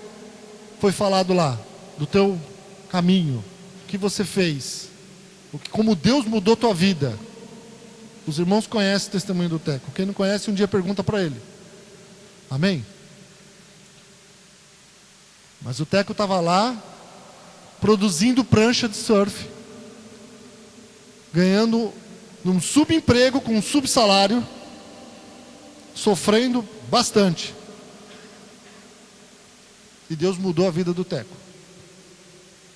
foi falado lá, do teu caminho, o que você fez, como Deus mudou tua vida. Os irmãos conhecem o testemunho do Teco. Quem não conhece, um dia pergunta para ele. Amém? Mas o Teco estava lá, produzindo prancha de surf, ganhando um subemprego com um subsalário, sofrendo bastante. E Deus mudou a vida do Teco.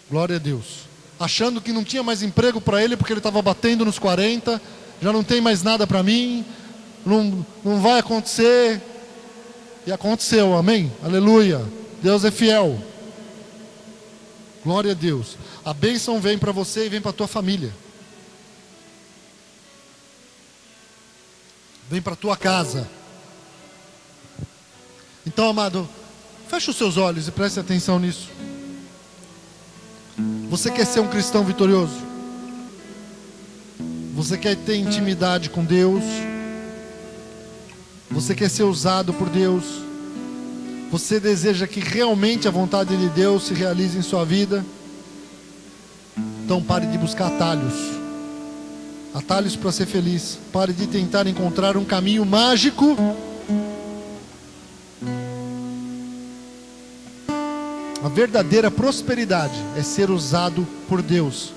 Glória a Deus. Achando que não tinha mais emprego para ele, porque ele estava batendo nos 40, já não tem mais nada para mim, não vai acontecer. E aconteceu, amém? Aleluia. Deus é fiel. Glória a Deus. A bênção vem para você e vem para a tua família. Vem para a tua casa. Então, amado, feche os seus olhos e preste atenção nisso. Você quer ser um cristão vitorioso? Você quer ter intimidade com Deus? Você quer ser usado por Deus? Você deseja que realmente a vontade de Deus se realize em sua vida? Então pare de buscar atalhos. Atalhos para ser feliz. Pare de tentar encontrar um caminho mágico. A verdadeira prosperidade é ser usado por Deus.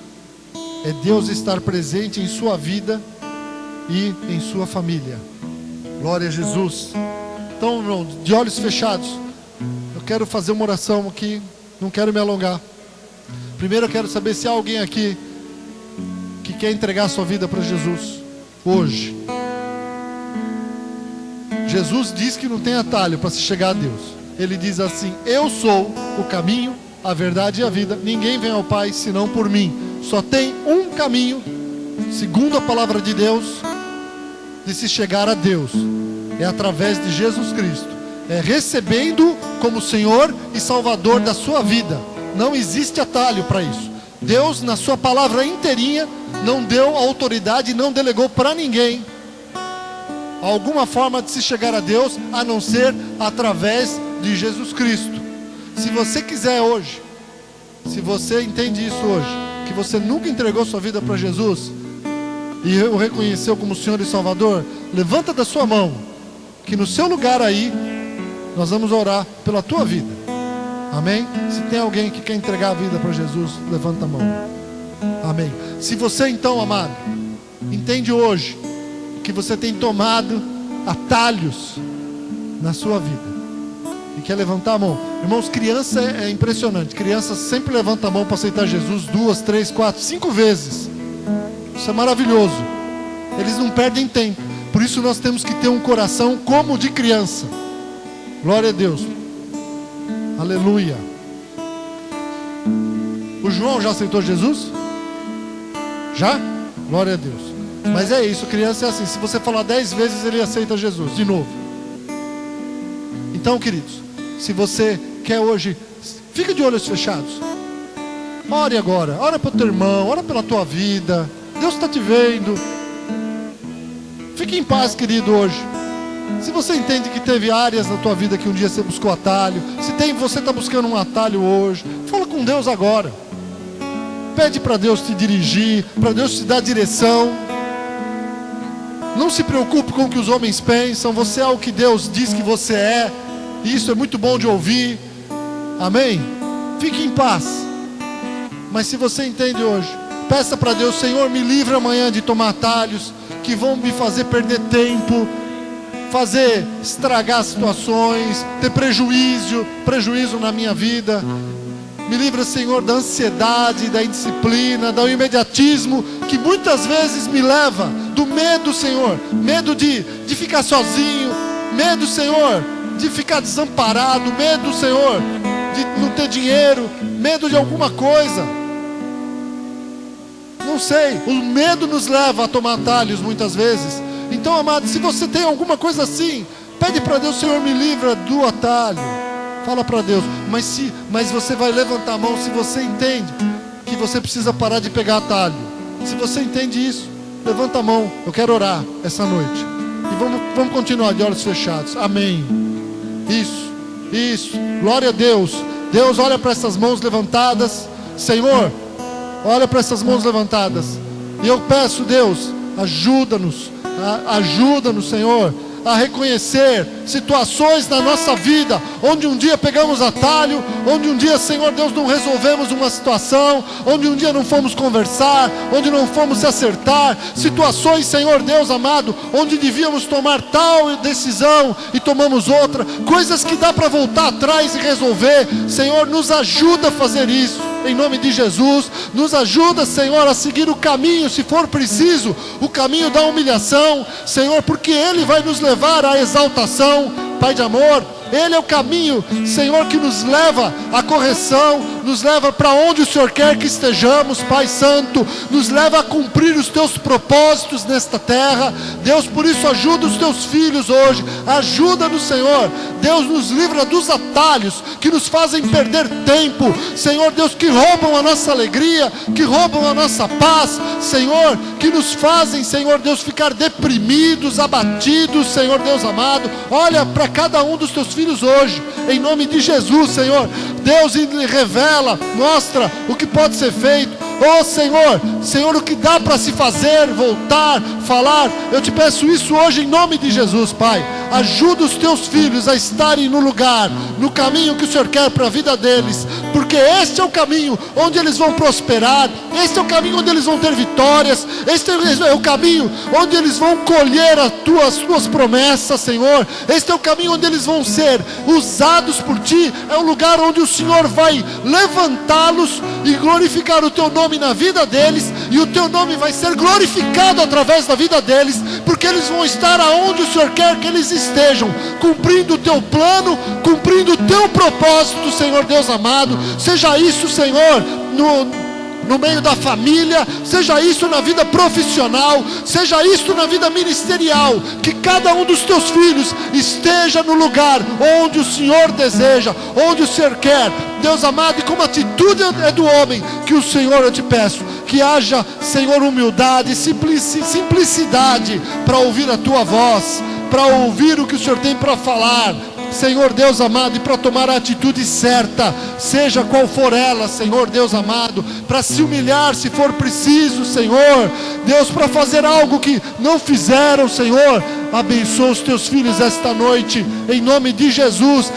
É Deus estar presente em sua vida e em sua família. Glória a Jesus. Então, irmão, de olhos fechados, eu quero fazer uma oração aqui. Não quero me alongar. Primeiro eu quero saber se há alguém aqui que quer entregar sua vida para Jesus hoje. Jesus diz que não tem atalho para se chegar a Deus. Ele diz assim: eu sou o caminho, a verdade e a vida. Ninguém vem ao Pai senão por mim. Só tem um caminho, segundo a palavra de Deus, de se chegar a Deus. É através de Jesus Cristo. É recebendo como Senhor e Salvador da sua vida. Não existe atalho para isso. Deus, na sua palavra inteirinha, não deu autoridade, não delegou para ninguém alguma forma de se chegar a Deus, a não ser através de Jesus Cristo. Se você quiser hoje, se você entende isso hoje, que você nunca entregou sua vida para Jesus e o reconheceu como Senhor e Salvador, levanta da sua mão, que no seu lugar aí nós vamos orar pela tua vida. Amém? Se tem alguém que quer entregar a vida para Jesus, levanta a mão. Amém. Se você então, amado, entende hoje que você tem tomado atalhos na sua vida e quer levantar a mão. Irmãos, criança é impressionante. Criança sempre levanta a mão para aceitar Jesus 2, 3, 4, 5 vezes. Isso é maravilhoso. Eles não perdem tempo. Por isso nós temos que ter um coração como de criança. Glória a Deus. Aleluia. O João já aceitou Jesus? Já? Glória a Deus. Mas é isso, criança é assim. Se você falar 10 vezes, ele aceita Jesus de novo. Então, queridos, se você quer hoje, fica de olhos fechados. Ore agora. Ora para o teu irmão, ora pela tua vida. Deus está te vendo. Fique em paz, querido, hoje. Se você entende que teve áreas na tua vida que um dia você buscou atalho, se você está buscando um atalho hoje, fala com Deus agora. Pede para Deus te dirigir, para Deus te dar direção. Não se preocupe com o que os homens pensam. Você é o que Deus diz que você é. E isso é muito bom de ouvir. Amém? Fique em paz. Mas se você entende hoje, peça para Deus: Senhor, me livre amanhã de tomar atalhos que vão me fazer perder tempo, fazer estragar situações, ter prejuízo na minha vida. Me livra, Senhor, da ansiedade, da indisciplina, do imediatismo que muitas vezes me leva, do medo, Senhor, medo de ficar sozinho, medo, Senhor, de ficar desamparado, medo, Senhor, de não ter dinheiro, medo de alguma coisa. Não sei, o medo nos leva a tomar atalhos muitas vezes. Então, amado, se você tem alguma coisa assim, pede para Deus: Senhor, me livra do atalho. Fala para Deus. Mas você vai levantar a mão se você entende que você precisa parar de pegar atalho. Se você entende isso, levanta a mão. Eu quero orar essa noite. E vamos continuar de olhos fechados. Amém. Isso. Glória a Deus. Deus, olha para essas mãos levantadas. Senhor, olha para essas mãos levantadas. E eu peço, Deus, ajuda-nos, Senhor, a reconhecer situações na nossa vida, onde um dia pegamos atalho, onde um dia, Senhor Deus, não resolvemos uma situação, onde um dia não fomos conversar, onde não fomos se acertar, situações, Senhor Deus amado, onde devíamos tomar tal decisão e tomamos outra, coisas que dá para voltar atrás e resolver. Senhor, nos ajuda a fazer isso, em nome de Jesus. Nos ajuda, Senhor, a seguir o caminho, se for preciso, o caminho da humilhação, Senhor, porque Ele vai nos levar à exaltação. Pai de amor, Ele é o caminho, Senhor, que nos leva à correção, nos leva para onde o Senhor quer que estejamos, Pai Santo, nos leva a cumprir os Teus propósitos nesta terra. Deus, por isso ajuda os Teus filhos hoje, ajuda-nos, Senhor. Deus, nos livra dos atalhos que nos fazem perder tempo, Senhor Deus, que roubam a nossa alegria, que roubam a nossa paz, Senhor, que nos fazem, Senhor Deus, ficar deprimidos, abatidos, Senhor Deus amado. Olha para cada um dos Teus filhos hoje, em nome de Jesus, Senhor. Deus, Ele revela, mostra o que pode ser feito. Oh Senhor, o que dá para se fazer, voltar, falar. Eu te peço isso hoje em nome de Jesus, Pai. Ajuda os Teus filhos a estarem no lugar, no caminho que o Senhor quer para a vida deles, porque este é o caminho onde eles vão prosperar, este é o caminho onde eles vão ter vitórias, este é o caminho onde eles vão colher as Tuas promessas, Senhor. Este é o caminho onde eles vão ser usados por Ti, é o lugar onde o Senhor vai levantá-los e glorificar o Teu nome na vida deles, e o Teu nome vai ser glorificado através da vida deles, porque eles vão estar aonde o Senhor quer que eles estejam, cumprindo o Teu plano, cumprindo o Teu propósito, Senhor Deus amado. Seja isso, Senhor, no meio da família, seja isso na vida profissional, seja isso na vida ministerial, que cada um dos Teus filhos esteja no lugar onde o Senhor deseja, onde o Senhor quer. Deus amado, e como a atitude é do homem, que o Senhor, eu te peço, que haja, Senhor, humildade, simplicidade para ouvir a Tua voz, para ouvir o que o Senhor tem para falar, Senhor Deus amado, e para tomar a atitude certa, seja qual for ela, Senhor Deus amado, para se humilhar se for preciso, Senhor Deus, para fazer algo que não fizeram, Senhor. Abençoa os Teus filhos esta noite, em nome de Jesus.